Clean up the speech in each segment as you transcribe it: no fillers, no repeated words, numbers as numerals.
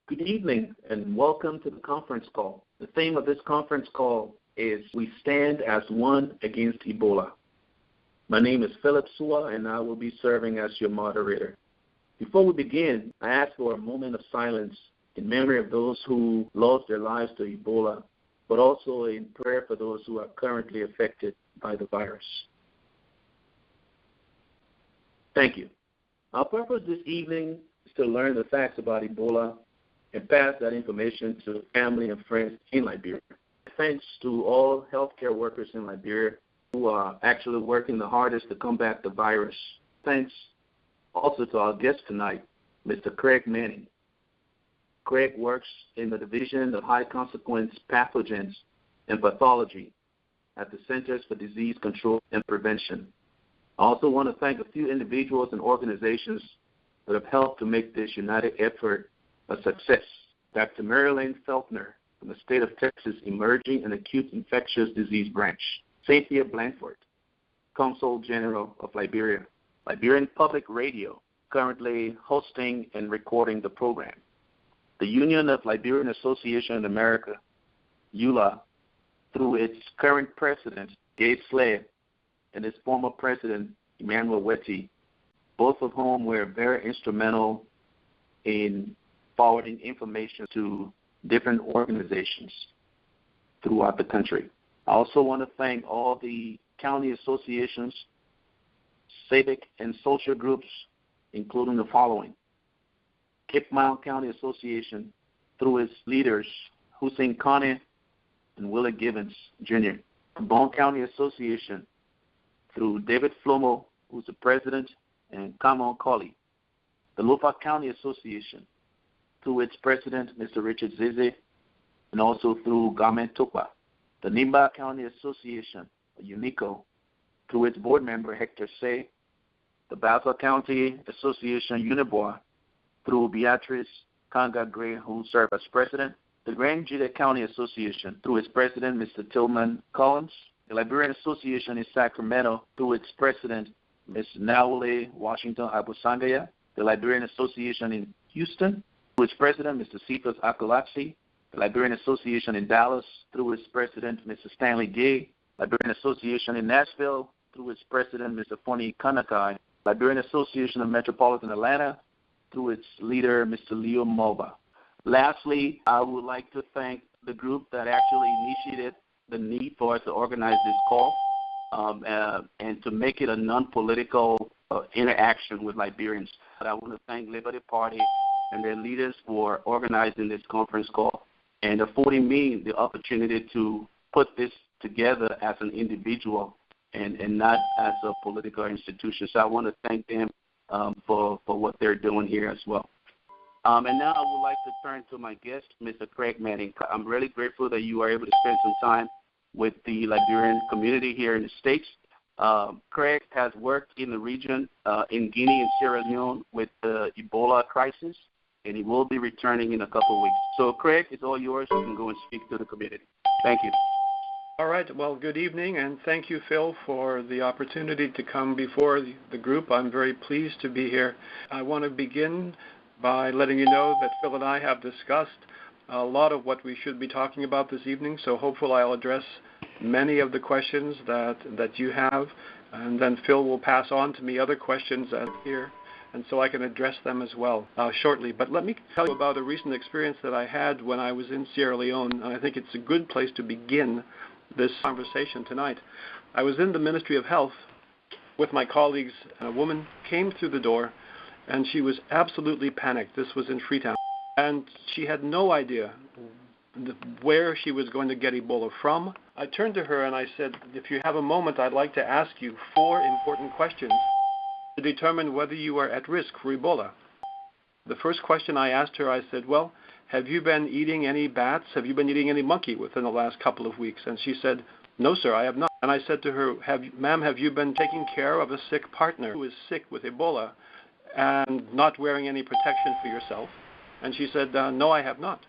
Good evening and welcome to the conference call. The theme of this conference call is We Stand as One Against Ebola. My name is Philip Suah and I will be serving as your moderator. Before we begin, I ask for a moment of silence in memory of those who lost their lives to Ebola, but also in prayer for those who are currently affected by the virus. Thank you. Our purpose this evening is to learn the facts about Ebola and pass that information to family and friends in Liberia. Thanks to all healthcare workers in Liberia who are actually working the hardest to combat the virus. Thanks also to our guest tonight, Mr. Craig Manning. Craig works in the Division of High Consequence Pathogens and Pathology at the Centers for Disease Control and Prevention. I also want to thank a few individuals and organizations that have helped to make this united effort a success. Dr. Marilyn Feltner from the state of Texas Emerging and Acute Infectious Disease Branch. Cynthia Blanford, Consul General of Liberia. Liberian Public Radio, currently hosting and recording the program. The Union of Liberian Association in America, ULAA, through its current president, Gabe Slade, and its former president, Emmanuel Wetty, both of whom were very instrumental in forwarding information to different organizations throughout the country. I also want to thank all the county associations, civic and social groups, including the following. Cape Mile County Association, through its leaders, Hussein Kane and Willie Gibbons, Jr. Bone County Association, through David Flomo, who's the president, and Kamon Colley. The Lufa County Association, through its president, Mr. Richard Zize, and also through Gamen Tukwa. The Nimba County Association, UNICO, through its board member, Hector Say. The Baza County Association, Uniboa, through Beatrice Kanga Gray, who served as president. The Grand Jita County Association, through its president, Mr. Tillman Collins. The Liberian Association in Sacramento, through its president, Ms. Naule Washington Abusangaya. The Liberian Association in Houston, through its president, Mr. Cephas Akalachi. The Liberian Association in Dallas, through its president, Mr. Stanley Gay. Liberian Association in Nashville, through its president, Mr. Foni Kanakai. Liberian Association of Metropolitan Atlanta, through its leader, Mr. Leo Moba. Lastly, I would like to thank the group that actually initiated the need for us to organize this call and to make it a non-political interaction with Liberians. I want to thank Liberty Party and their leaders for organizing this conference call and affording me the opportunity to put this together as an individual and not as a political institution. So I want to thank them for what they're doing here as well. And now I would like to turn to my guest, Mr. Craig Manning. I'm really grateful that you are able to spend some time with the Liberian community here in the States. Craig has worked in the region in Guinea and Sierra Leone with the Ebola crisis, and he will be returning in a couple of weeks. So, Craig, it's all yours. You can go and speak to the community. Thank you. All right. Well, good evening, and thank you, Phil, for the opportunity to come before the group. I'm very pleased to be here. I want to begin by letting you know that Phil and I have discussed a lot of what we should be talking about this evening, so hopefully I'll address many of the questions that you have, and then Phil will pass on to me other questions that are here, and so I can address them as well shortly. But let me tell you about a recent experience that I had when I was in Sierra Leone, and I think it's a good place to begin this conversation tonight. I was in the Ministry of Health with my colleagues. A woman came through the door, and she was absolutely panicked. This was in Freetown. And she had no idea where she was going to get Ebola from. I turned to her and I said, if you have a moment, I'd like to ask you 4 important questions to determine whether you are at risk for Ebola. The first question I asked her, I said, well, have you been eating any bats? Have you been eating any monkey within the last couple of weeks? And she said, no, sir, I have not. And I said to her, ma'am, have you been taking care of a sick partner who is sick with Ebola and not wearing any protection for yourself? And she said, no, I have not.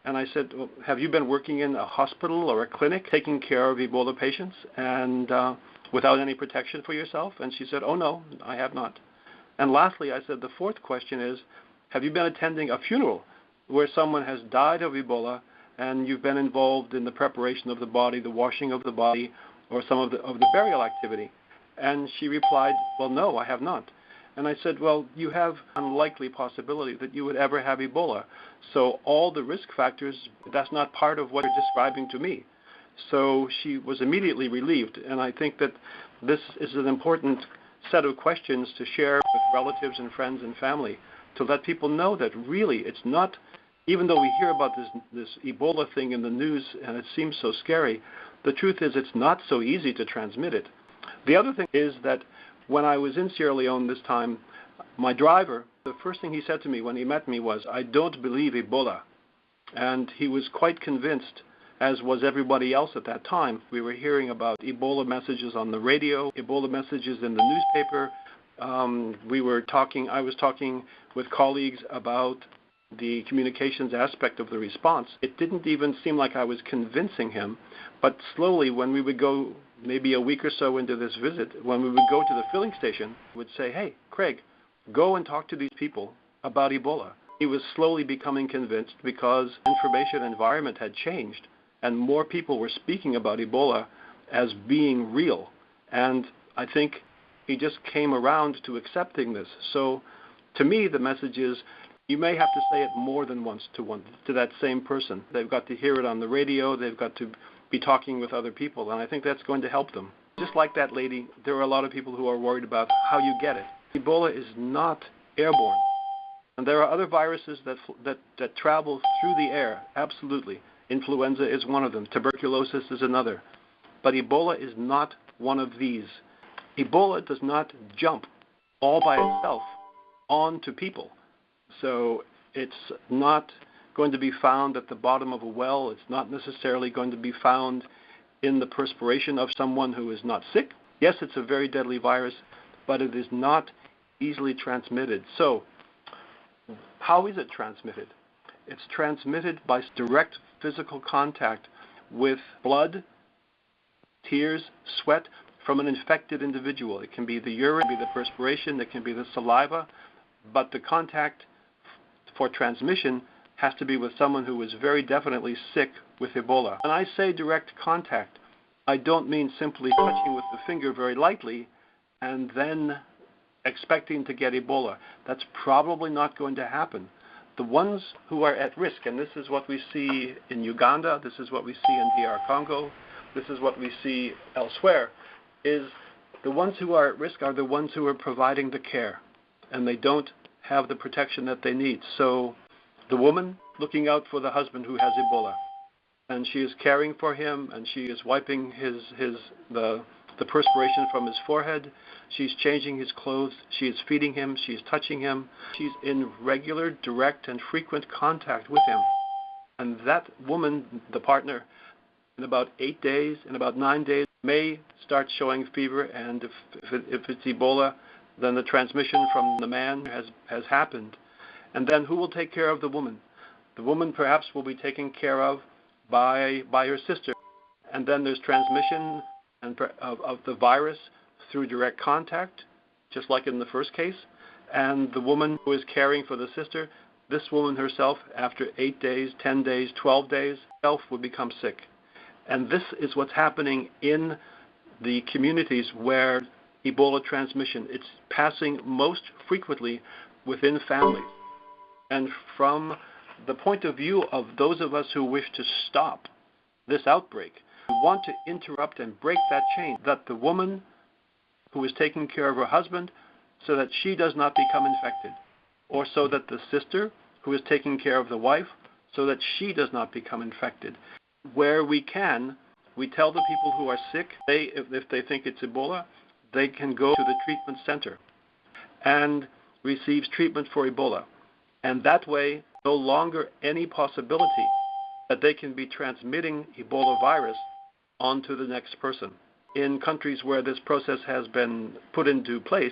And I said, well, have you been working in a hospital or a clinic taking care of Ebola patients and without any protection for yourself? And she said, oh, no, I have not. And lastly, I said, the fourth question is, have you been attending a funeral where someone has died of Ebola and you've been involved in the preparation of the body, the washing of the body, or some of the burial activity? And she replied, well, no, I have not. And I said, well, you have unlikely possibility that you would ever have Ebola. So all the risk factors, that's not part of what you're describing to me. So she was immediately relieved. And I think that this is an important set of questions to share with relatives and friends and family, to let people know that really it's not, even though we hear about this Ebola thing in the news and it seems so scary, the truth is it's not so easy to transmit it. The other thing is that when I was in Sierra Leone this time, my driver, the first thing he said to me when he met me was, I don't believe Ebola. And he was quite convinced, as was everybody else at that time. We were hearing about Ebola messages on the radio, Ebola messages in the newspaper. I was talking with colleagues about the communications aspect of the response. It didn't even seem like I was convincing him, but slowly when we would go maybe a week or so into this visit, when we would go to the filling station, would say, hey, Craig, go and talk to these people about Ebola. He was slowly becoming convinced because information environment had changed and more people were speaking about Ebola as being real. And I think he just came around to accepting this. So to me, the message is you may have to say it more than once to that same person. They've got to hear it on the radio. They've got to be talking with other people. And I think that's going to help them. Just like that lady, there are a lot of people who are worried about how you get it. Ebola is not airborne. And there are other viruses that travel through the air, absolutely. Influenza is one of them. Tuberculosis is another. But Ebola is not one of these. Ebola does not jump all by itself onto people. So it's not going to be found at the bottom of a well. It's not necessarily going to be found in the perspiration of someone who is not sick. Yes, it's a very deadly virus, but it is not easily transmitted. So how is it transmitted? It's transmitted by direct physical contact with blood, tears, sweat from an infected individual. It can be the urine, it can be the perspiration, it can be the saliva, but the contact for transmission has to be with someone who is very definitely sick with Ebola. When I say direct contact, I don't mean simply touching with the finger very lightly and then expecting to get Ebola. That's probably not going to happen. The ones who are at risk, and this is what we see in Uganda, this is what we see in DR Congo, this is what we see elsewhere, is the ones who are at risk are the ones who are providing the care, and they don't have the protection that they need. So the woman looking out for the husband who has Ebola, and she is caring for him, and she is wiping the perspiration from his forehead. She's changing his clothes. She is feeding him. She's touching him. She's in regular, direct, and frequent contact with him. And that woman, the partner, in about 8 days, in about 9 days, may start showing fever. And if it's Ebola, then the transmission from the man has happened. And then who will take care of the woman? The woman perhaps will be taken care of by her sister. And then there's transmission of the virus through direct contact, just like in the first case. And the woman who is caring for the sister, this woman herself, after 8 days, 10 days, 12 days, herself would become sick. And this is what's happening in the communities where Ebola transmission, it's passing most frequently within families. And from the point of view of those of us who wish to stop this outbreak, we want to interrupt and break that chain, that the woman who is taking care of her husband, so that she does not become infected, or so that the sister who is taking care of the wife, so that she does not become infected. Where we can, we tell the people who are sick, if they think it's Ebola, they can go to the treatment center and receive treatment for Ebola. And that way, no longer any possibility that they can be transmitting Ebola virus onto the next person. In countries where this process has been put into place,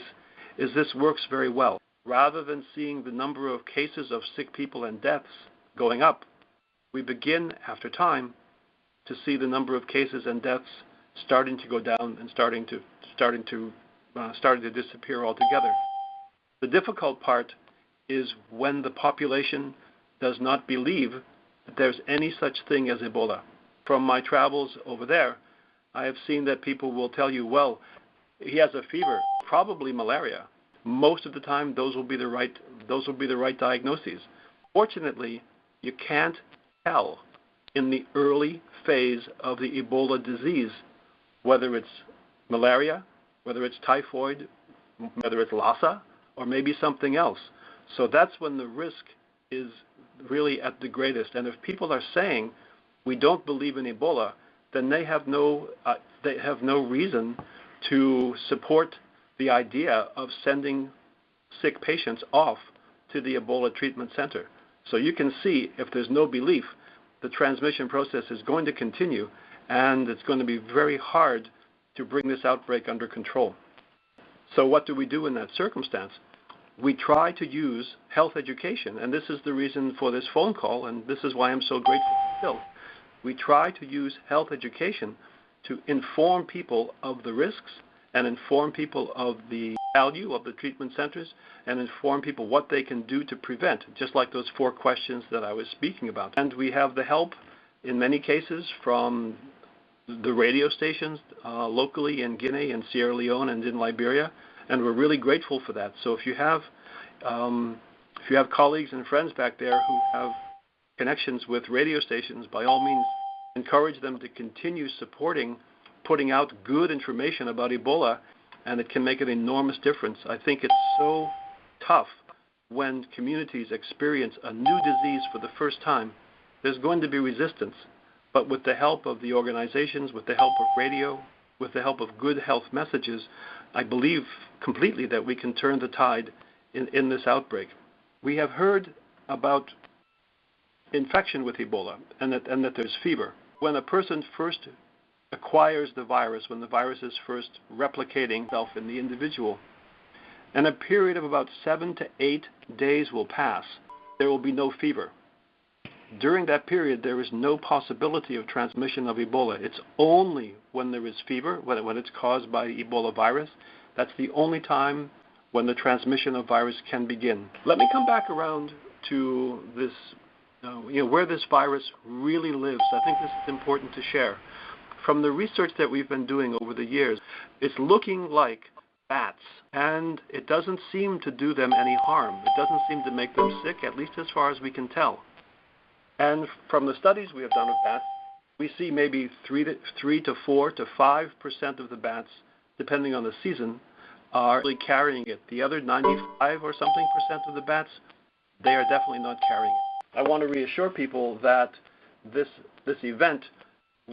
this works very well. Rather than seeing the number of cases of sick people and deaths going up, we begin after time to see the number of cases and deaths starting to go down and starting to disappear altogether. The difficult part is when the population does not believe that there's any such thing as Ebola. From my travels over there, I have seen that people will tell you, well, he has a fever, probably malaria. Most of the time, those will be the right diagnoses. Fortunately, you can't tell in the early phase of the Ebola disease whether it's malaria, whether it's typhoid, whether it's Lassa, or maybe something else. So that's when the risk is really at the greatest. And if people are saying we don't believe in Ebola, then they have no reason to support the idea of sending sick patients off to the Ebola treatment center. So you can see, if there's no belief, the transmission process is going to continue, and it's going to be very hard to bring this outbreak under control. So what do we do in that circumstance? We try to use health education, and this is the reason for this phone call, and this is why I'm so grateful to Phil. We try to use health education to inform people of the risks and inform people of the value of the treatment centers and inform people what they can do to prevent, just like those 4 questions that I was speaking about. And we have the help, in many cases, from the radio stations locally in Guinea and Sierra Leone and in Liberia, and we're really grateful for that. So if you have colleagues and friends back there who have connections with radio stations, by all means, encourage them to continue supporting putting out good information about Ebola, and it can make an enormous difference. I think it's so tough when communities experience a new disease for the first time. There's going to be resistance, but with the help of the organizations, with the help of radio, with the help of good health messages, I believe completely that we can turn the tide in this outbreak. We have heard about infection with Ebola and that there's fever. When a person first acquires the virus, when the virus is first replicating itself in the individual, and a period of about 7 to 8 days will pass, there will be no fever. During that period, there is no possibility of transmission of Ebola. It's only when there is fever, when it's caused by Ebola virus, that's the only time when the transmission of virus can begin. Let me come back around to this, where this virus really lives. I think this is important to share. From the research that we've been doing over the years, it's looking like bats, and it doesn't seem to do them any harm. It doesn't seem to make them sick, at least as far as we can tell. And from the studies we have done of bats, we see maybe 3 to 4 to 5% of the bats, depending on the season, are really carrying it. The other 95 or something percent of the bats, they are definitely not carrying it. I want to reassure people that this event,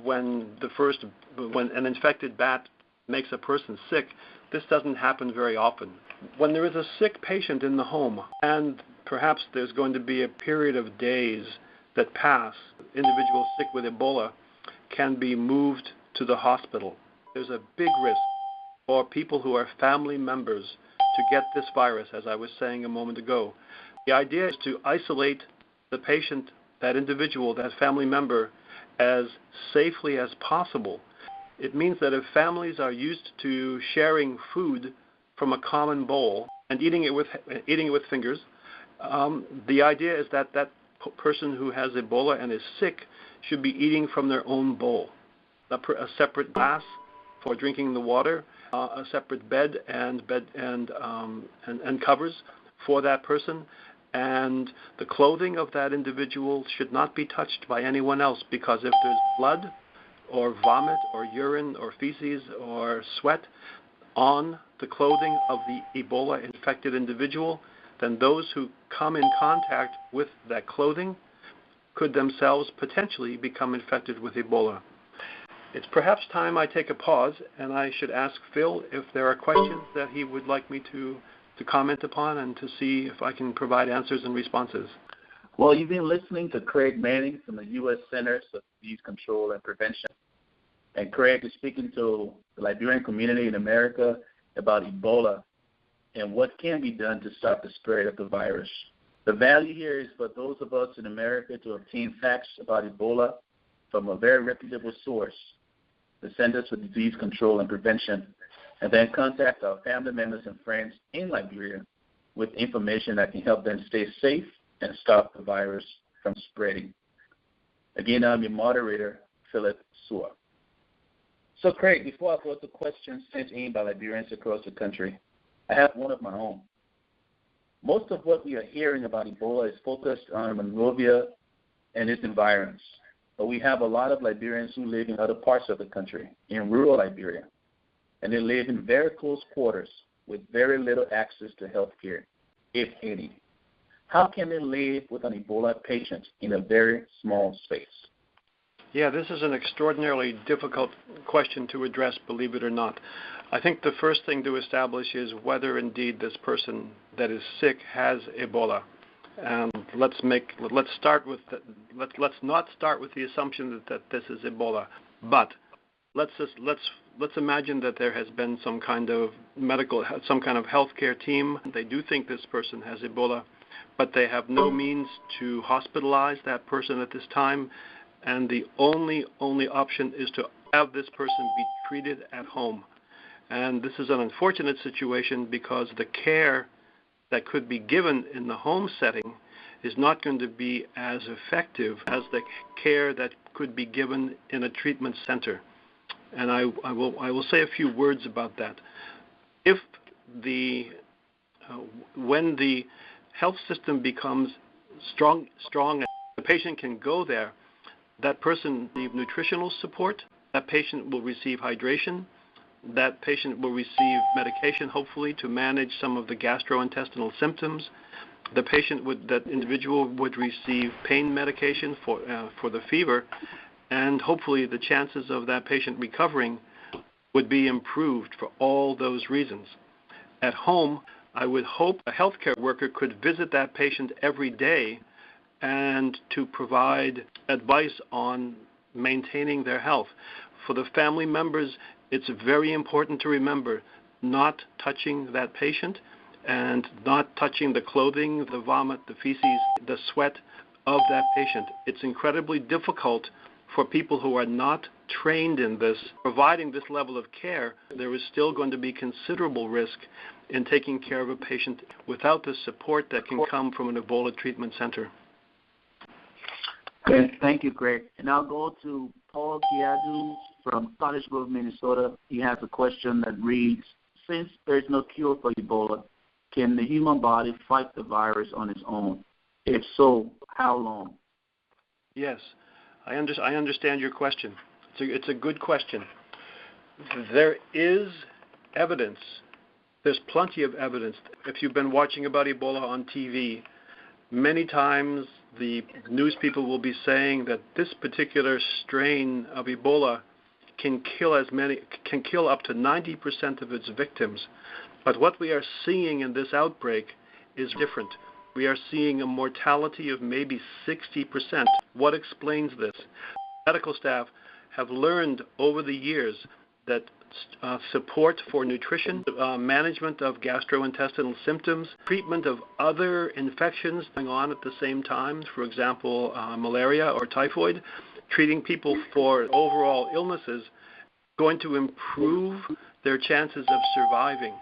when an infected bat makes a person sick, this doesn't happen very often. When there is a sick patient in the home, and perhaps there's going to be a period of days that pass, individuals sick with Ebola can be moved to the hospital. There's a big risk for people who are family members to get this virus, as I was saying a moment ago. The idea is to isolate the patient, that individual, that family member, as safely as possible. It means that if families are used to sharing food from a common bowl and eating it with fingers, the idea is that person who has Ebola and is sick should be eating from their own bowl. A separate glass for drinking the water, a separate bed and covers for that person, and the clothing of that individual should not be touched by anyone else, because if there's blood or vomit or urine or feces or sweat on the clothing of the Ebola-infected individual, then those who come in contact with that clothing could themselves potentially become infected with Ebola. It's perhaps time I take a pause, and I should ask Phil if there are questions that he would like me to comment upon, and to see if I can provide answers and responses. Well, you've been listening to Craig Manning from the U.S. Centers for Disease Control and Prevention. And Craig is speaking to the Liberian community in America about Ebola and what can be done to stop the spread of the virus. The value here is for those of us in America to obtain facts about Ebola from a very reputable source, the Centers for Disease Control and Prevention, and then contact our family members and friends in Liberia with information that can help them stay safe and stop the virus from spreading. Again, I'm your moderator, Philip Suah. So, Craig, before I go to questions sent in by Liberians across the country, I have one of my own. Most of what we are hearing about Ebola is focused on Monrovia and its environs, but we have a lot of Liberians who live in other parts of the country, in rural Liberia, and they live in very close quarters with very little access to health care, if any. How can they live with an Ebola patient in a very small space? Yeah, this is an extraordinarily difficult question to address, believe it or not. I think the first thing to establish is whether indeed this person that is sick has Ebola. And let's not start with the assumption that this is Ebola, but let's imagine that there has been some kind of healthcare team. They do think this person has Ebola, but they have no means to hospitalize that person at this time, and the only option is to have this person be treated at home. And this is an unfortunate situation because the care that could be given in the home setting is not going to be as effective as the care that could be given in a treatment center. And I will say a few words about that. If when the health system becomes strong and the patient can go there, that person will receive nutritional support, that patient will receive hydration, that patient will receive medication, hopefully, to manage some of the gastrointestinal symptoms. That individual would receive pain medication for the fever, and hopefully the chances of that patient recovering would be improved for all those reasons. At home, I would hope a healthcare worker could visit that patient every day and to provide advice on maintaining their health. For the family members, it's very important to remember not touching that patient and not touching the clothing, the vomit, the feces, the sweat of that patient. It's incredibly difficult for people who are not trained in this, providing this level of care. There is still going to be considerable risk in taking care of a patient without the support that can come from an Ebola treatment center. Okay, thank you, Greg. And I'll go to Paul Giadu from Cottage Grove, Minnesota. He has a question that reads, since there is no cure for Ebola, can the human body fight the virus on its own? If so, how long? Yes, I understand your question. It's a good question. There is evidence. There's plenty of evidence. If you've been watching about Ebola on TV, many times the news people will be saying that this particular strain of Ebola can kill up to 90% of its victims. But what we are seeing in this outbreak is different. We are seeing a mortality of maybe 60%. What explains this? Medical staff have learned over the years that support for nutrition, management of gastrointestinal symptoms, treatment of other infections going on at the same time, for example, malaria or typhoid, treating people for overall illnesses, going to improve their chances of surviving.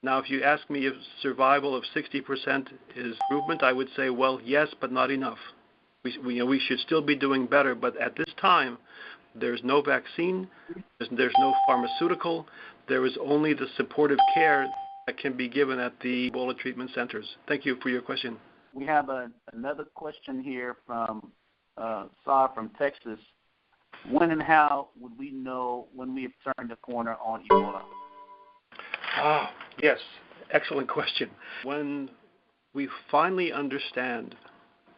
Now, if you ask me if survival of 60% is improvement, I would say, well, yes, but not enough. We should still be doing better, but at this time, there's no vaccine, there's no pharmaceutical, there is only the supportive care that can be given at the Ebola treatment centers. Thank you for your question. We have another question here from Suah from Texas. When and how would we know when we have turned the corner on Ebola? Yes, excellent question. When we finally understand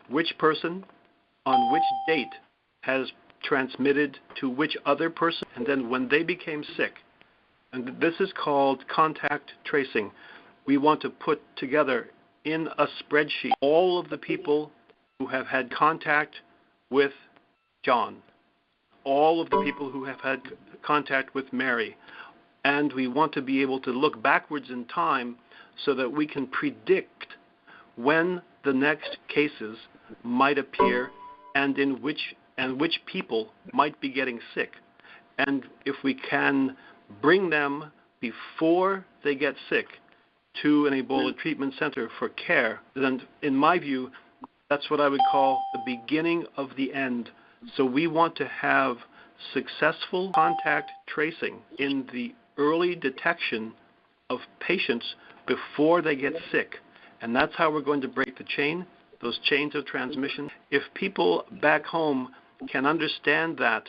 which person on which date has transmitted to which other person, and then when they became sick. And this is called contact tracing. We want to put together in a spreadsheet all of the people who have had contact with John, all of the people who have had contact with Mary. And we want to be able to look backwards in time so that we can predict when the next cases might appear and which people might be getting sick. And if we can bring them before they get sick to an Ebola treatment center for care, then in my view, That's what I would call the beginning of the end. So we want to have successful contact tracing in the early detection of patients before they get sick. And that's how we're going to break the chain, those chains of transmission. If people back home can understand that,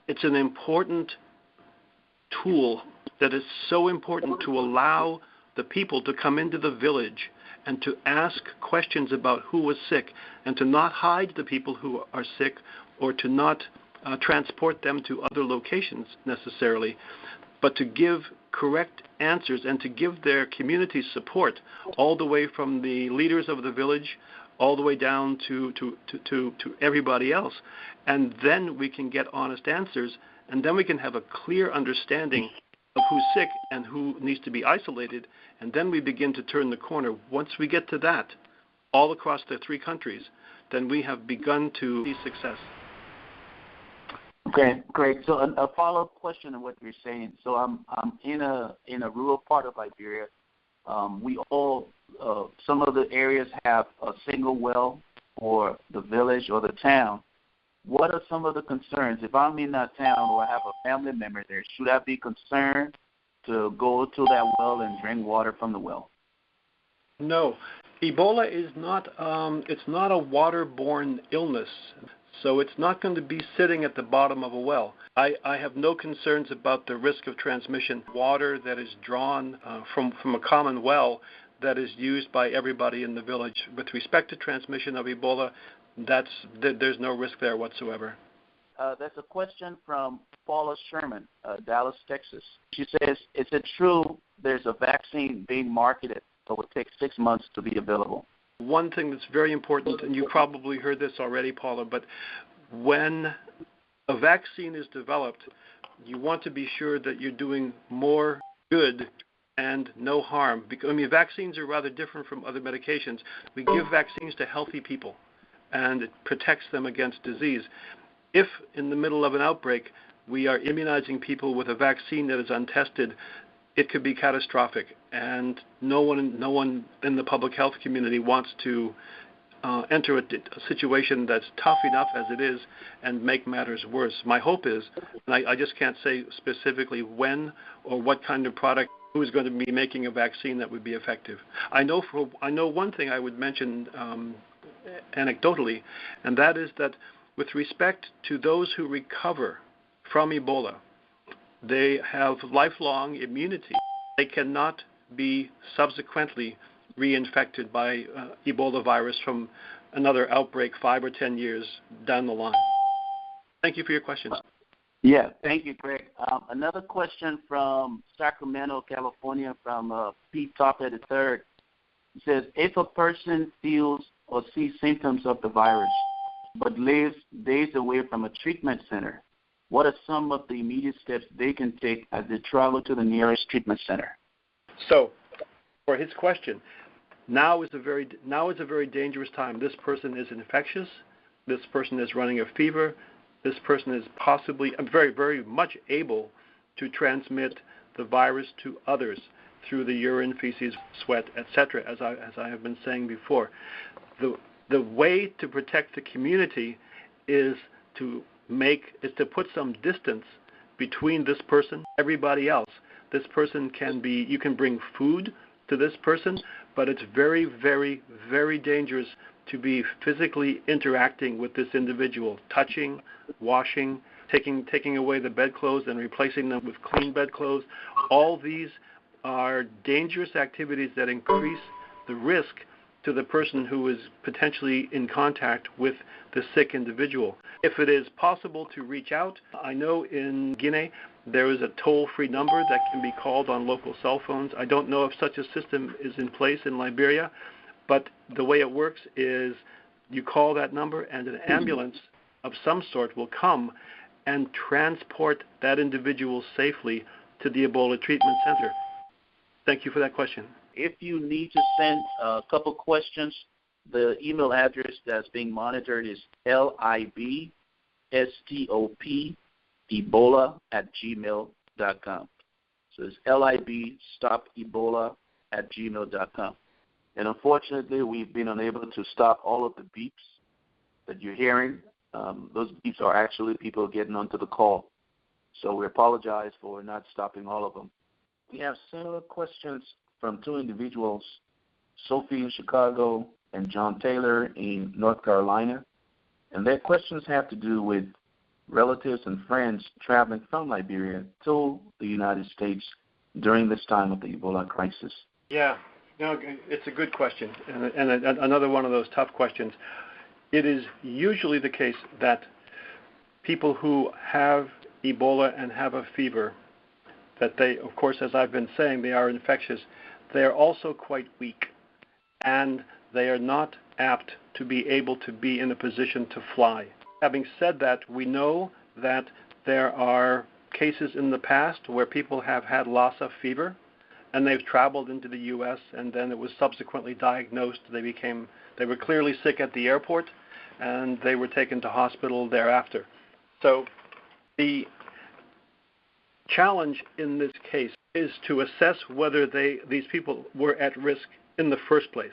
it's an important tool that is so important to allow the people to come into the village and to ask questions about who was sick, and to not hide the people who are sick, or to not transport them to other locations necessarily, but to give correct answers and to give their community support, all the way from the leaders of the village all the way down to everybody else. And then we can get honest answers, and then we can have a clear understanding of who's sick and who needs to be isolated, and then we begin to turn the corner. Once we get to that, all across the 3 countries, then we have begun to see success. Okay, great. So a follow-up question on what you're saying. So I'm in a rural part of Liberia. We all some of the areas have a single well for the village or the town. What are some of the concerns? If I'm in that town or I have a family member there, should I be concerned to go to that well and drink water from the well? No. Ebola is not it's not a waterborne illness, so it's not going to be sitting at the bottom of a well. I have no concerns about the risk of transmission. Water that is drawn from a common well that is used by everybody in the village. With respect to transmission of Ebola, there's no risk there whatsoever. There's a question from Paula Sherman, Dallas, Texas. She says, is it true there's a vaccine being marketed that will take 6 months to be available? One thing that's very important, and you probably heard this already, Paula, but when a vaccine is developed, you want to be sure that you're doing more good and no harm. Because, vaccines are rather different from other medications. We give vaccines to healthy people, and it protects them against disease. If in the middle of an outbreak we are immunizing people with a vaccine that is untested, it could be catastrophic, and no one in the public health community wants to enter a situation that's tough enough as it is and make matters worse. My hope is, and I just can't say specifically when or what kind of product, who is going to be making a vaccine that would be effective. I know one thing I would mention anecdotally, and that is that with respect to those who recover from Ebola, they have lifelong immunity. They cannot be subsequently reinfected by Ebola virus from another outbreak 5 or 10 years down the line. Thank you for your questions. Yeah, thank you, Greg. Another question from Sacramento, California, from Pete Topper III. It says, if a person feels or sees symptoms of the virus but lives days away from a treatment center, what are some of the immediate steps they can take as they travel to the nearest treatment center? So, for his question, now is a very dangerous time. This person is infectious. This person is running a fever. This person is possibly very, very much able to transmit the virus to others through the urine, feces, sweat, etc., as I have been saying before. The way to protect the community is to put some distance between this person and everybody else. This person you can bring food to this person, but it's very, very, very dangerous to be physically interacting with this individual, touching, washing, taking away the bedclothes and replacing them with clean bedclothes. All these are dangerous activities that increase the risk to the person who is potentially in contact with the sick individual. If it is possible to reach out, I know in Guinea there is a toll-free number that can be called on local cell phones. I don't know if such a system is in place in Liberia, but the way it works is you call that number and an ambulance of some sort will come and transport that individual safely to the Ebola treatment center. Thank you for that question. If you need to send a couple questions, the email address that's being monitored is libstopebola@gmail.com. So it's libstopebola@gmail.com. And unfortunately, we've been unable to stop all of the beeps that you're hearing. Those beeps are actually people getting onto the call. So we apologize for not stopping all of them. We have similar questions from two individuals, Sophie in Chicago and John Taylor in North Carolina. And their questions have to do with relatives and friends traveling from Liberia to the United States during this time of the Ebola crisis. Yeah, no, it's a good question, and another one of those tough questions. It is usually the case that people who have Ebola and have a fever, that they, of course, as I've been saying, they are infectious. They are also quite weak, and they are not apt to be able to be in a position to fly. Having said that, we know that there are cases in the past where people have had Lassa fever, and they've traveled into the U.S., and then it was subsequently diagnosed. They were clearly sick at the airport, and they were taken to hospital thereafter. So the challenge in this case is to assess whether these people were at risk in the first place.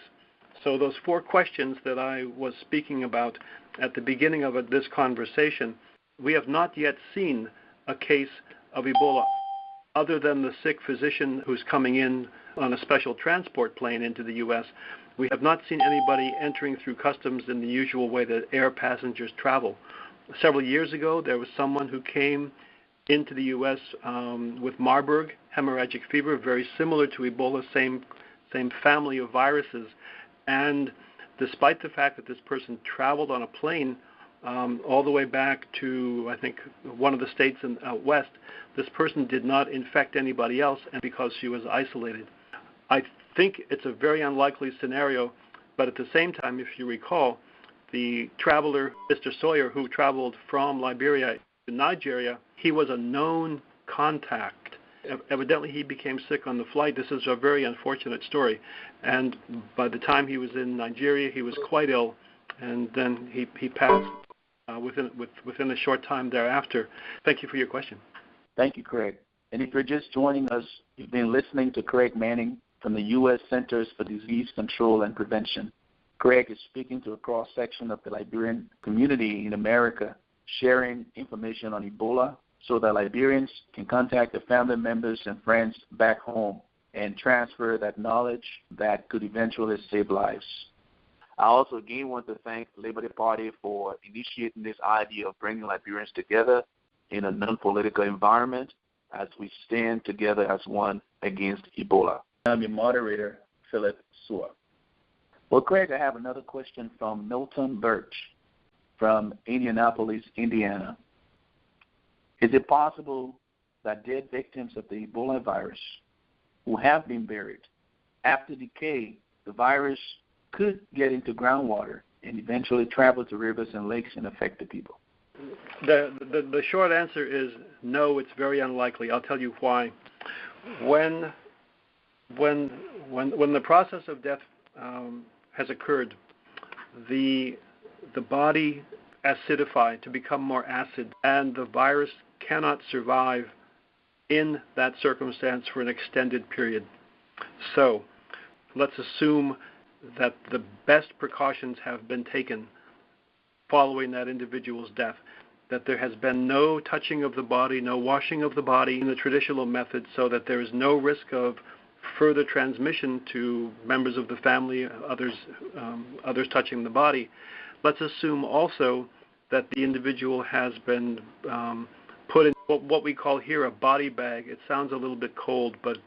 So those 4 questions that I was speaking about at the beginning of this conversation, we have not yet seen a case of Ebola other than the sick physician who's coming in on a special transport plane into the U.S. We have not seen anybody entering through customs in the usual way that air passengers travel. Several years ago, there was someone who came into the U.S. With Marburg, hemorrhagic fever, very similar to Ebola, same family of viruses. And despite the fact that this person traveled on a plane all the way back to, I think, one of the states out west, this person did not infect anybody else, and because she was isolated. I think it's a very unlikely scenario, but at the same time, if you recall, the traveler, Mr. Sawyer, who traveled from Liberia to Nigeria, he was a known contact. Evidently, he became sick on the flight. This is a very unfortunate story. And by the time he was in Nigeria, he was quite ill, and then he passed within a short time thereafter. Thank you for your question. Thank you, Craig. And if you're just joining us, you've been listening to Craig Manning from the U.S. Centers for Disease Control and Prevention. Craig is speaking to a cross-section of the Liberian community in America, sharing information on Ebola so that Liberians can contact their family members and friends back home and transfer that knowledge that could eventually save lives. I also again want to thank the Liberty Party for initiating this idea of bringing Liberians together in a non-political environment as we stand together as one against Ebola. I'm your moderator, Philip Suah. Well, Craig, I have another question from Milton Birch from Indianapolis, Indiana. Is it possible that dead victims of the Ebola virus who have been buried, after decay, the virus could get into groundwater and eventually travel to rivers and lakes and affect the people? The short answer is no, it's very unlikely. I'll tell you why. When the process of death has occurred, the body acidified to become more acid, and the virus cannot survive in that circumstance for an extended period. So let's assume that the best precautions have been taken following that individual's death, that there has been no touching of the body, no washing of the body in the traditional method, so that there is no risk of further transmission to members of the family, others touching the body. Let's assume also that the individual has been put in what we call here a body bag. It sounds a little bit cold, but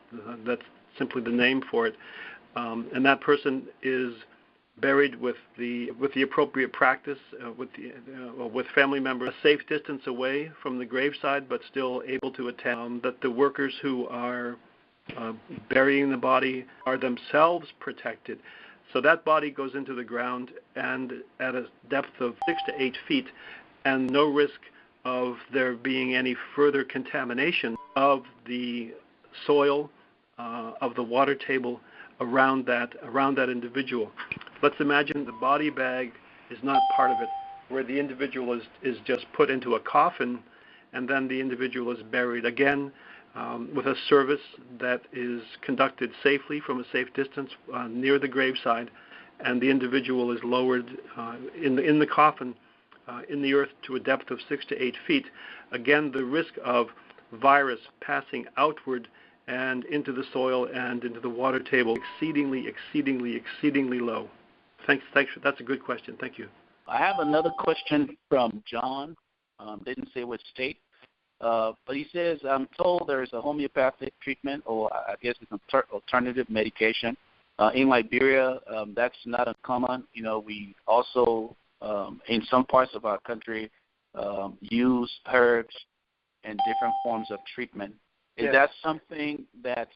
that's simply the name for it. And that person is buried with the appropriate practice, with family members a safe distance away from the graveside, but still able to attend. That the workers who are burying the body are themselves protected. So that body goes into the ground and at a depth of 6 to 8 feet, and no risk of there being any further contamination of the soil, of the water table around that individual. Let's imagine the body bag is not part of it, where the individual is just put into a coffin, and then the individual is buried. Again, with a service that is conducted safely from a safe distance near the graveside, and the individual is lowered in the coffin in the earth to a depth of 6 to 8 feet. Again, the risk of virus passing outward and into the soil and into the water table exceedingly low. Thanks. That's a good question. Thank you. I have another question from John. Didn't say which state, but he says, I'm told there's a homeopathic treatment, or I guess it's an alternative medication. In Liberia, that's not uncommon. We also, in some parts of our country, use herbs and different forms of treatment. Is Yes. that something that's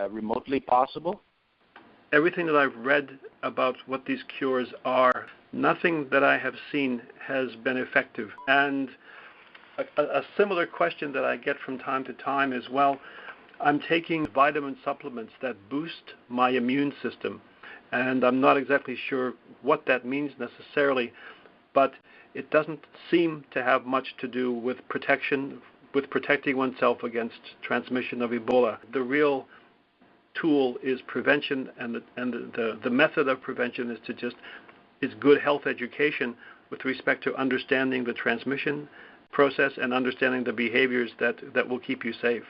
remotely possible? Everything that I've read about what these cures are, nothing that I have seen has been effective. And a similar question that I get from time to time is, well, I'm taking vitamin supplements that boost my immune system, and I'm not exactly sure what that means necessarily, but it doesn't seem to have much to do with protecting oneself against transmission of Ebola. The real tool is prevention, and the method of prevention is good health education with respect to understanding the transmission process and understanding the behaviors that will keep you safe.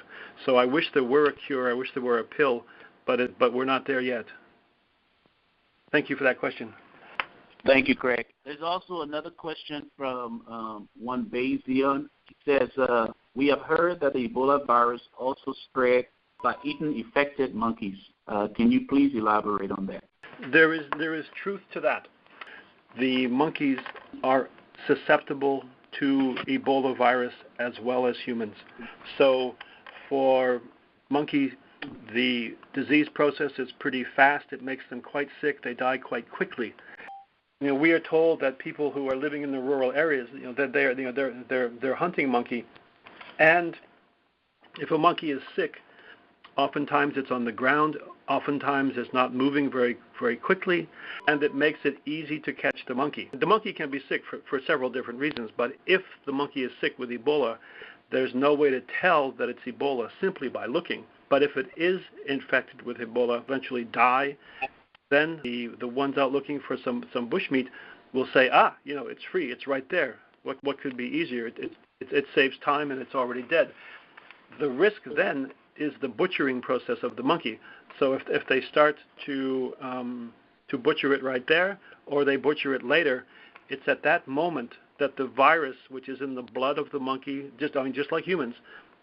So I wish there were a cure, I wish there were a pill, but we're not there yet. Thank you for that question. Thank you, Craig. There's also another question from one Bazion. He says, we have heard that the Ebola virus also spread by eating infected monkeys. Can you please elaborate on that? There is truth to that. The monkeys are susceptible to Ebola virus as well as humans. So for monkeys, the disease process is pretty fast. It makes them quite sick. They die quite quickly. We are told that people who are living in the rural areas, that they're hunting monkey, and if a monkey is sick, oftentimes it's on the ground, oftentimes it's not moving very, very quickly, and it makes it easy to catch the monkey. The monkey can be sick for several different reasons, but if the monkey is sick with Ebola, there's no way to tell that it's Ebola simply by looking. But if it is infected with Ebola, eventually die, then the ones out looking for some bushmeat will say, it's free, it's right there. What could be easier? It saves time and it's already dead. The risk then is the butchering process of the monkey. So if they start to butcher it right there, or they butcher it later, it's at that moment that the virus, which is in the blood of the monkey, just like humans,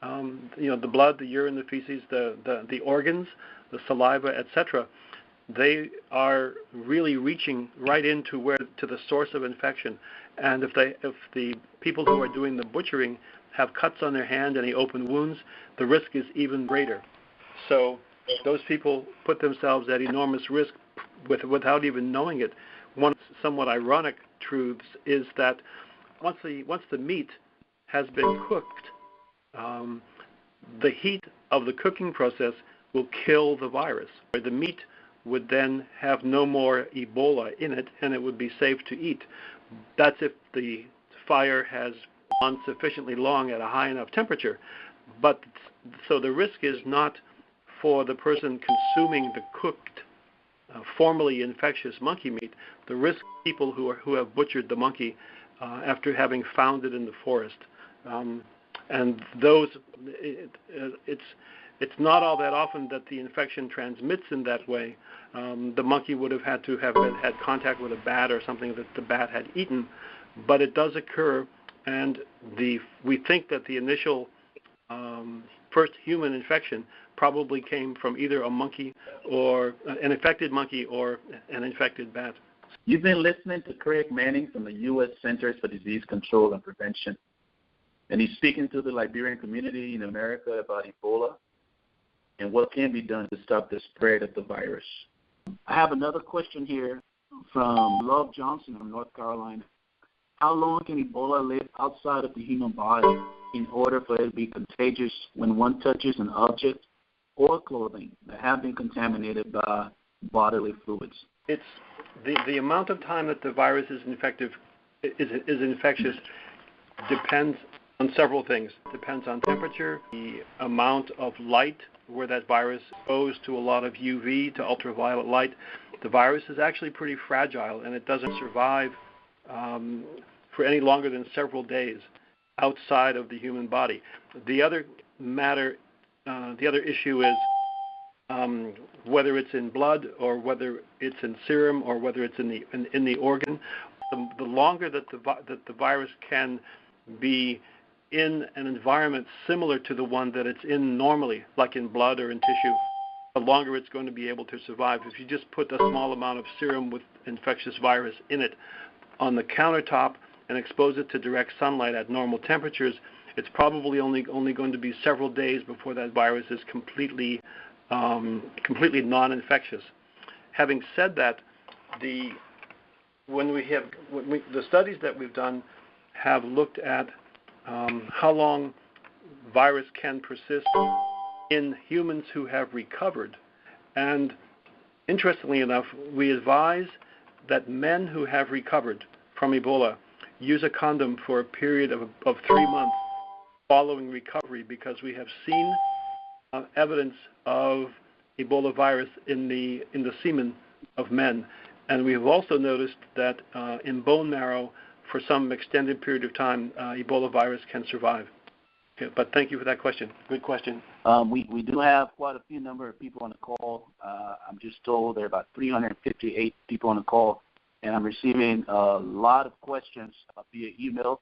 the blood, the urine, the feces, the organs, the saliva, etc., they are really reaching right into the source of infection. And if the people who are doing the butchering have cuts on their hand, any open wounds, the risk is even greater. So those people put themselves at enormous risk without even knowing it. One somewhat ironic truth is that once the meat has been cooked, the heat of the cooking process will kill the virus. The meat would then have no more Ebola in it, and it would be safe to eat. That's if the fire has gone sufficiently long at a high enough temperature. But so the risk is not for the person consuming the cooked, formerly infectious monkey meat. The risk is people who have butchered the monkey after having found it in the forest. And those, it's not all that often that the infection transmits in that way. The monkey would have had to have had contact with a bat or something that the bat had eaten, but it does occur, and we think that the initial first human infection probably came from either a monkey or an infected monkey or an infected bat. You've been listening to Craig Manning from the U.S. Centers for Disease Control and Prevention, and he's speaking to the Liberian community in America about Ebola and what can be done to stop the spread of the virus. I have another question here from Love Johnson from North Carolina. How long can Ebola live outside of the human body in order for it to be contagious when one touches an object or clothing that have been contaminated by bodily fluids? It's the amount of time that the virus is infectious depends On several things. It depends on temperature, the amount of light where that virus is exposed to a lot of UV, to ultraviolet light. The virus is actually pretty fragile, and it doesn't survive for any longer than several days outside of the human body. The other issue is whether it's in blood or whether it's in serum or whether it's in the organ. The longer that the virus can be in an environment similar to the one that it's in normally, like in blood or in tissue, the longer it's going to be able to survive. If you just put a small amount of serum with infectious virus in it on the countertop and expose it to direct sunlight at normal temperatures, it's probably only going to be several days before that virus is completely non-infectious. Having said that, the studies that we've done have looked at how long virus can persist in humans who have recovered. And interestingly enough, we advise that men who have recovered from Ebola use a condom for a period of 3 months following recovery, because we have seen evidence of Ebola virus in the semen of men. And we have also noticed that in bone marrow, for some extended period of time, Ebola virus can survive. Okay, but thank you for that question. Good question. We do have quite a few number of people on the call. I'm just told there are about 358 people on the call, and I'm receiving a lot of questions via email.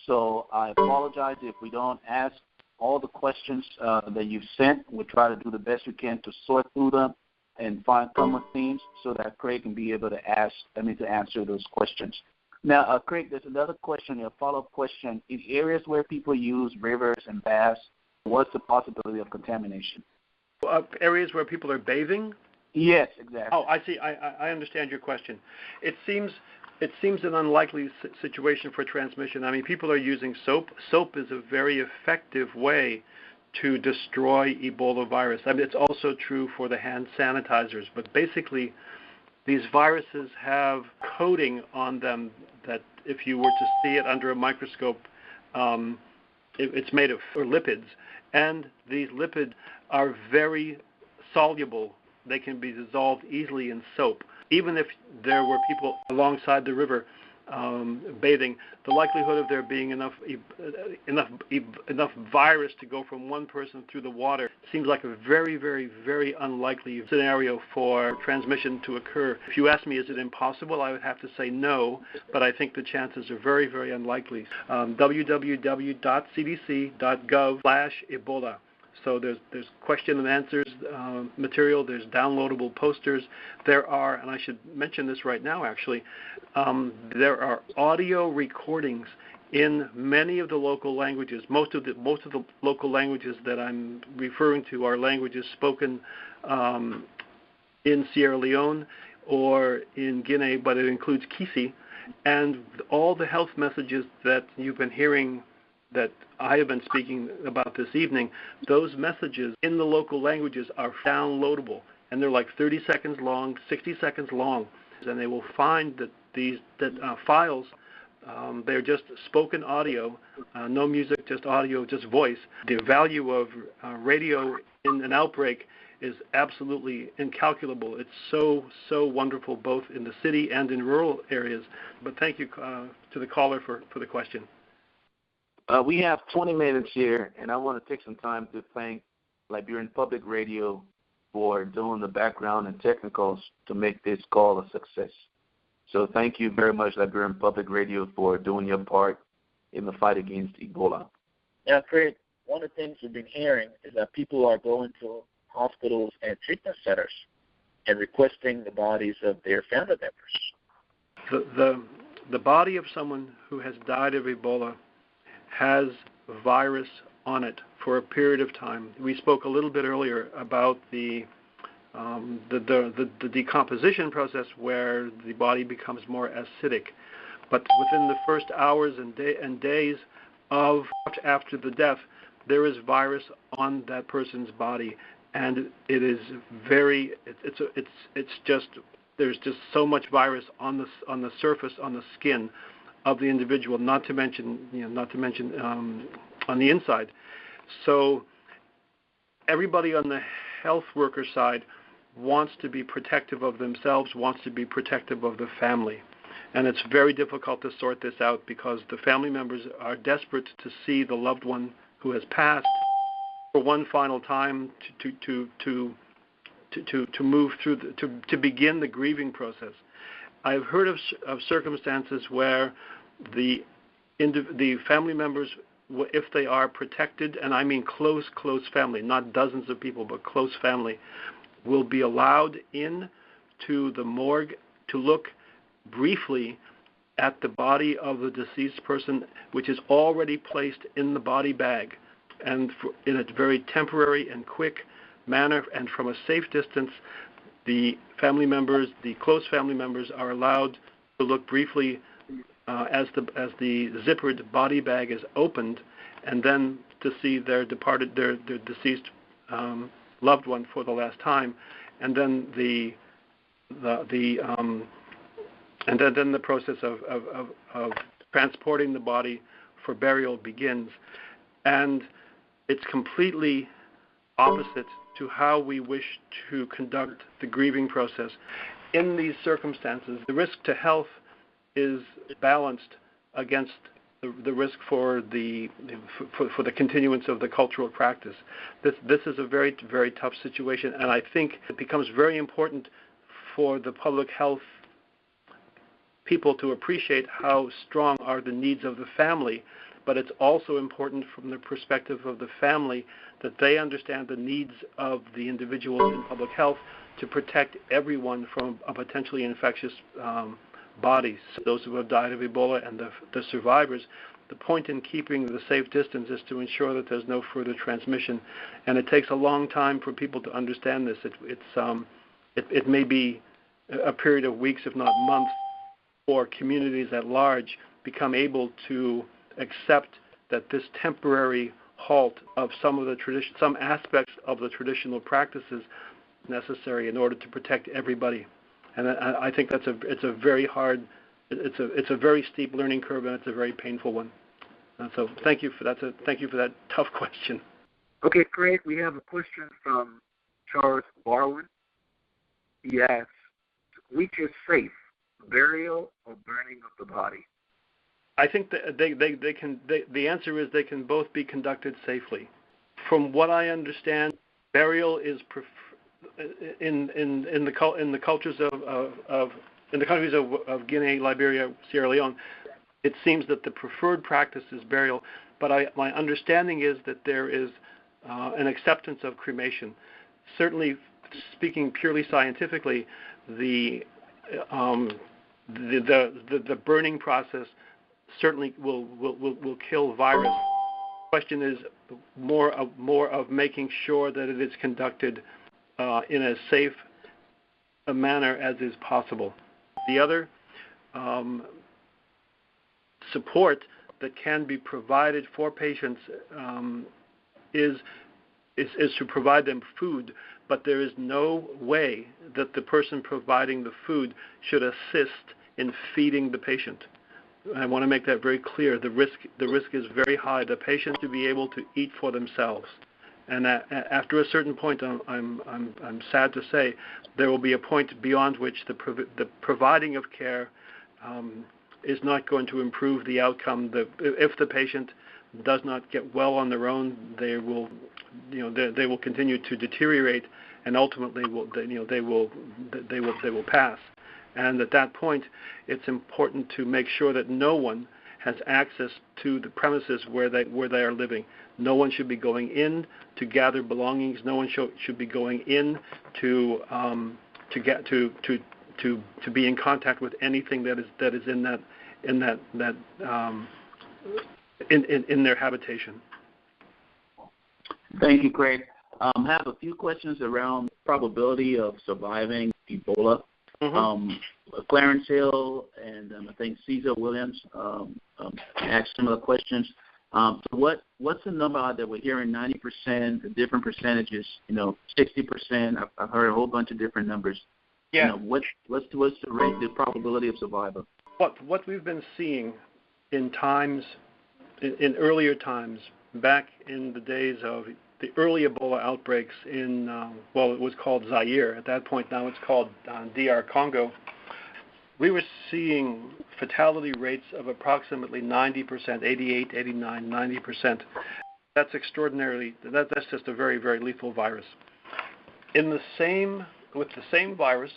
So I apologize if we don't ask all the questions that you've sent. We'll try to do the best we can to sort through them and find common themes so that Craig can be able to answer those questions. Now, Craig, there's another question, a follow-up question. In areas where people use rivers and baths, what's the possibility of contamination? Areas where people are bathing? Yes, exactly. Oh, I see. I understand your question. It seems an unlikely situation for transmission. I mean, people are using soap. Soap is a very effective way to destroy Ebola virus. I mean, it's also true for the hand sanitizers. But basically, these viruses have coating on them that if you were to see it under a microscope, it's made of lipids. And these lipids are very soluble. They can be dissolved easily in soap. Even if there were people alongside the river bathing, the likelihood of there being enough virus to go from one person through the water seems like a very, very, very unlikely scenario for transmission to occur. If you ask me, is it impossible, I would have to say no, but I think the chances are very, very unlikely. www.cdc.gov/Ebola. So there's question and answers material, there's downloadable posters, there are, and I should mention this right now actually, there are audio recordings in many of the local languages. Most of the local languages that I'm referring to are languages spoken in Sierra Leone or in Guinea, but it includes Kisi, and all the health messages that you've been hearing that I have been speaking about this evening, those messages in the local languages are downloadable, and they're like 30 seconds long, 60 seconds long, and they will find that these files, they're just spoken audio, no music, just audio, just voice. The value of radio in an outbreak is absolutely incalculable. It's so wonderful both in the city and in rural areas. But thank you to the caller for the question. We have 20 minutes here, and I want to take some time to thank Liberian Public Radio for doing the background and technicals to make this call a success. So thank you very much, Liberian Public Radio, for doing your part in the fight against Ebola. Now, Craig, one of the things we've been hearing is that people are going to hospitals and treatment centers and requesting the bodies of their family members. The body of someone who has died of Ebola has virus on it for a period of time. We spoke a little bit earlier about the decomposition process where the body becomes more acidic. But within the first hours and days of after the death, there is virus on that person's body, and it is there's just so much virus on the surface, on the skin of the individual, not to mention on the inside. So everybody on the health worker side wants to be protective of themselves, wants to be protective of the family. And it's very difficult to sort this out because the family members are desperate to see the loved one who has passed for one final time to move through, to begin the grieving process. I've heard of circumstances where the family members, if they are protected, and I mean close family, not dozens of people, but close family, will be allowed in to the morgue to look briefly at the body of the deceased person, which is already placed in the body bag, and in a very temporary and quick manner and from a safe distance. The family members, the close family members, are allowed to look briefly as the zippered body bag is opened, and then to see their deceased loved one for the last time, and then the process of transporting the body for burial begins. And it's completely opposite to how we wish to conduct the grieving process. In these circumstances, the risk to health is balanced against the risk for the continuance of the cultural practice. This is a very, very tough situation, and I think it becomes very important for the public health people to appreciate how strong are the needs of the family, but it's also important from the perspective of the family that they understand the needs of the individuals in public health to protect everyone from a potentially infectious bodies, those who have died of Ebola and the survivors. The point in keeping the safe distance is to ensure that there's no further transmission, and it takes a long time for people to understand this. It may be a period of weeks, if not months, for communities at large become able to accept that this temporary halt of some aspects of the traditional practices is necessary in order to protect everybody. And I think it's a very steep learning curve, and it's a very painful one. And so thank you for that tough question. Okay, Craig, we have a question from Charles Barwin. He asks, which is safe, burial or burning of the body? I think that the answer is they can both be conducted safely. From what I understand, burial is in the cultures in the countries of Guinea, Liberia, Sierra Leone. It seems that the preferred practice is burial, but my understanding is that there is an acceptance of cremation. Certainly, speaking purely scientifically, the burning process certainly will kill virus. The question is more of making sure that it is conducted in as safe a manner as is possible. The other support that can be provided for patients is to provide them food, but there is no way that the person providing the food should assist in feeding the patient. I want to make that very clear. The risk is very high. The patient to be able to eat for themselves, and after a certain point, I'm sad to say, there will be a point beyond which the providing of care is not going to improve the outcome. If the patient does not get well on their own, they will continue to deteriorate, and ultimately they will pass. And at that point, it's important to make sure that no one has access to the premises where they are living. No one should be going in to gather belongings. No one should be going in to be in contact with anything that is in their habitation. Thank you, Craig. I have a few questions around probability of surviving Ebola. Mm-hmm. Clarence Hill and I think Cesar Williams asked similar questions. So what's the number out there? We're hearing 90%, different percentages. 60%. I've heard a whole bunch of different numbers. Yeah. What's the rate, the probability of survival? What we've been seeing in earlier times, back in the days of the early Ebola outbreaks in, it was called Zaire. At that point, now it's called DR Congo. We were seeing fatality rates of approximately 90%, 88, 89, 90%. That's extraordinarily, that's just a very, very lethal virus. With the same virus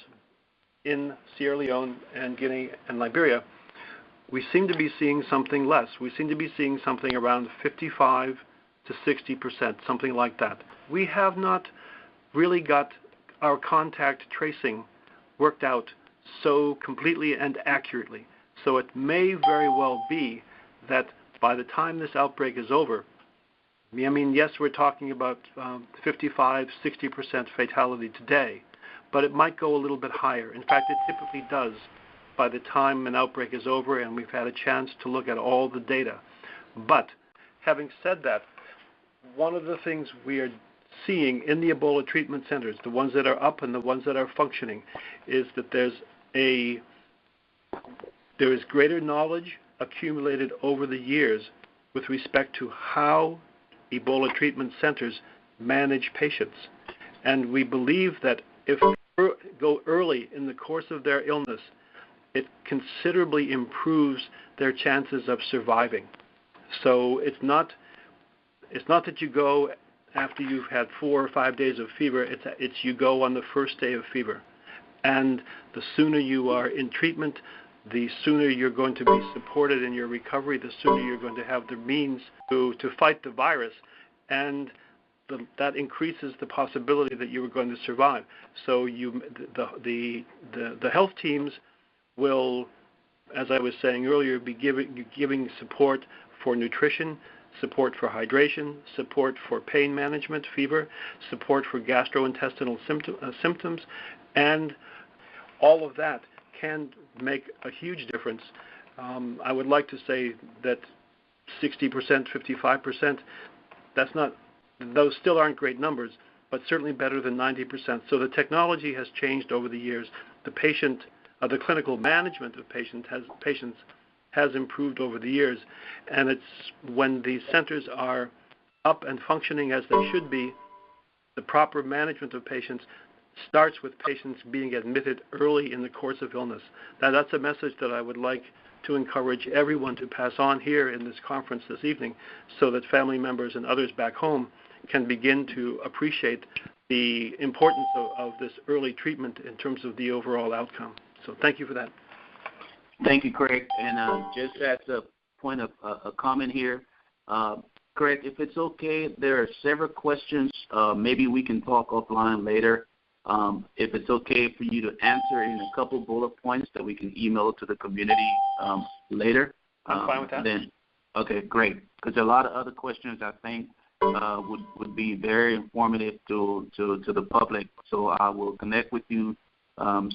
in Sierra Leone and Guinea and Liberia, we seem to be seeing something less. We seem to be seeing something around 55 to 60%, something like that. We have not really got our contact tracing worked out so completely and accurately. So it may very well be that by the time this outbreak is over, I mean, yes, we're talking about 55, 60% fatality today, but it might go a little bit higher. In fact, it typically does by the time an outbreak is over and we've had a chance to look at all the data. But having said that, one of the things we are seeing in the Ebola treatment centers, the ones that are up and the ones that are functioning, is that there is greater knowledge accumulated over the years with respect to how Ebola treatment centers manage patients. And we believe that if they go early in the course of their illness, it considerably improves their chances of surviving. So it's not that you go after you've had 4 or 5 days of fever, it's you go on the first day of fever. And the sooner you are in treatment, the sooner you're going to be supported in your recovery, the sooner you're going to have the means to fight the virus, and that increases the possibility that you are going to survive. So the health teams will, as I was saying earlier, be giving support for nutrition, support for hydration, support for pain management, fever, support for gastrointestinal symptoms, and all of that can make a huge difference. I would like to say that 60%, 55%, those still aren't great numbers, but certainly better than 90%. So the technology has changed over the years. The clinical management of patients has improved over the years, and it's when these centers are up and functioning as they should be, the proper management of patients starts with patients being admitted early in the course of illness. Now, that's a message that I would like to encourage everyone to pass on here in this conference this evening, so that family members and others back home can begin to appreciate the importance of this early treatment in terms of the overall outcome. So thank you for that. Thank you, Craig. And just as a point of a comment here, Craig, if it's okay, there are several questions. Maybe we can talk offline later. If it's okay for you to answer in a couple bullet points that we can email to the community later. I'm fine with that. Okay, great. Because a lot of other questions I think would be very informative to the public. So I will connect with you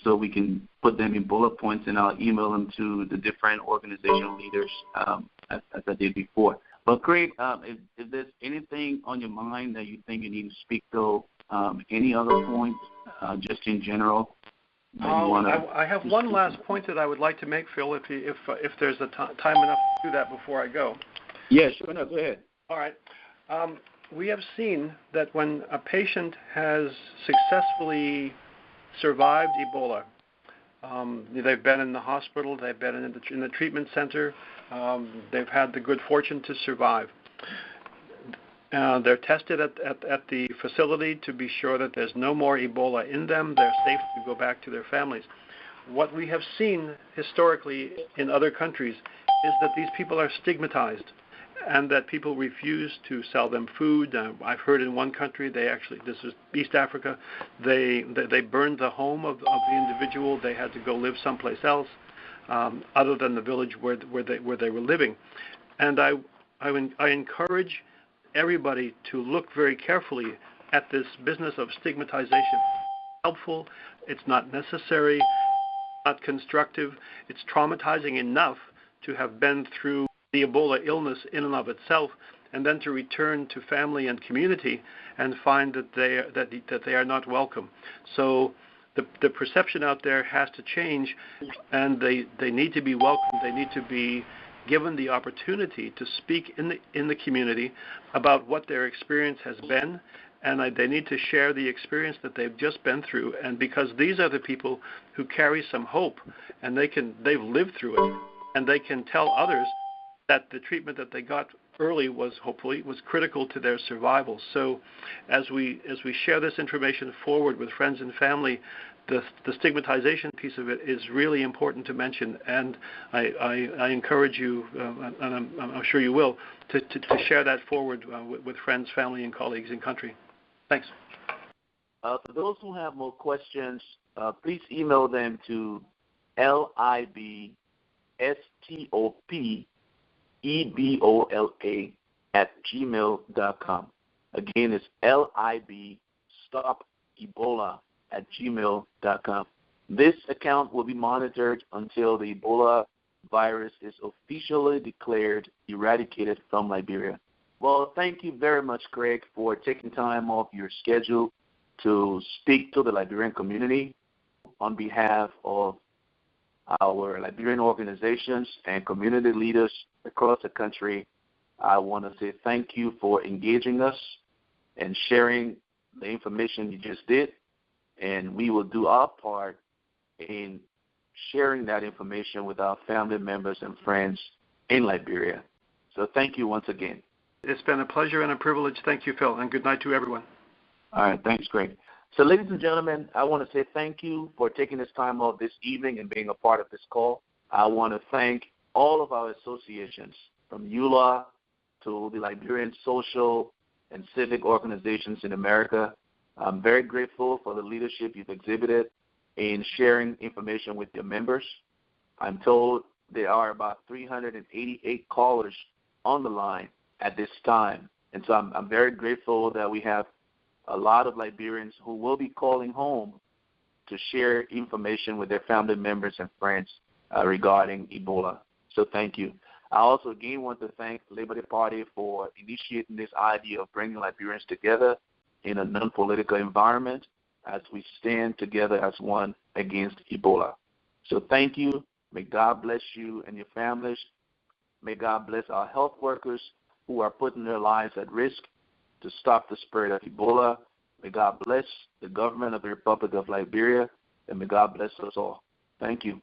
so we can put them in bullet points, and I'll email them to the different organizational leaders as I did before. But Craig, if there's anything on your mind that you think you need to speak to, any other points, just in general? I have one last point that I would like to make, Phil, if there's time enough to do that before I go. Yeah, sure enough. Go ahead. All right. We have seen that when a patient has successfully survived Ebola, they've been in the hospital, they've been in the treatment center, they've had the good fortune to survive. They're tested at the facility to be sure that there's no more Ebola in them. They're safe to go back to their families. What we have seen historically in other countries is that these people are stigmatized and that people refuse to sell them food. I've heard in one country, this is East Africa, they burned the home of the individual. They had to go live someplace else other than the village where they were living. And I encourage everybody to look very carefully at this business of stigmatization. It's helpful, it's not necessary, not constructive. It's traumatizing enough to have been through the Ebola illness in and of itself, and then to return to family and community and find that they are not welcome. So the perception out there has to change, and they need to be welcomed. They need to be given the opportunity to speak in the community about what their experience has been, and they need to share the experience that they've just been through. And because these are the people who carry some hope, and they've lived through it, and they can tell others that the treatment that they got early was critical to their survival. So as we share this information forward with friends and family, the stigmatization piece of it is really important to mention, and I encourage you, and I'm sure you will, to share that forward with friends, family, and colleagues in country. Thanks. For those who have more questions, please email them to libstopebola@gmail.com. Again, it's libstopebola@gmail.com. This account will be monitored until the Ebola virus is officially declared eradicated from Liberia. Well, thank you very much, Craig, for taking time off your schedule to speak to the Liberian community on behalf of our Liberian organizations and community leaders across the country. I want to say thank you for engaging us and sharing the information you just did, and we will do our part in sharing that information with our family members and friends in Liberia. So thank you once again. It's been a pleasure and a privilege. Thank you, Phil, and good night to everyone. All right, thanks, Greg. So, ladies and gentlemen, I want to say thank you for taking this time off this evening and being a part of this call. I want to thank all of our associations, from ULAA to the Liberian social and civic organizations in America. I'm very grateful for the leadership you've exhibited in sharing information with your members. I'm told there are about 388 callers on the line at this time. And so I'm very grateful that we have a lot of Liberians who will be calling home to share information with their family members and friends regarding Ebola. So thank you. I also again want to thank the Liberty Party for initiating this idea of bringing Liberians together in a non-political environment as we stand together as one against Ebola. So thank you. May God bless you and your families. May God bless our health workers who are putting their lives at risk to stop the spread of Ebola. May God bless the government of the Republic of Liberia, and may God bless us all. Thank you.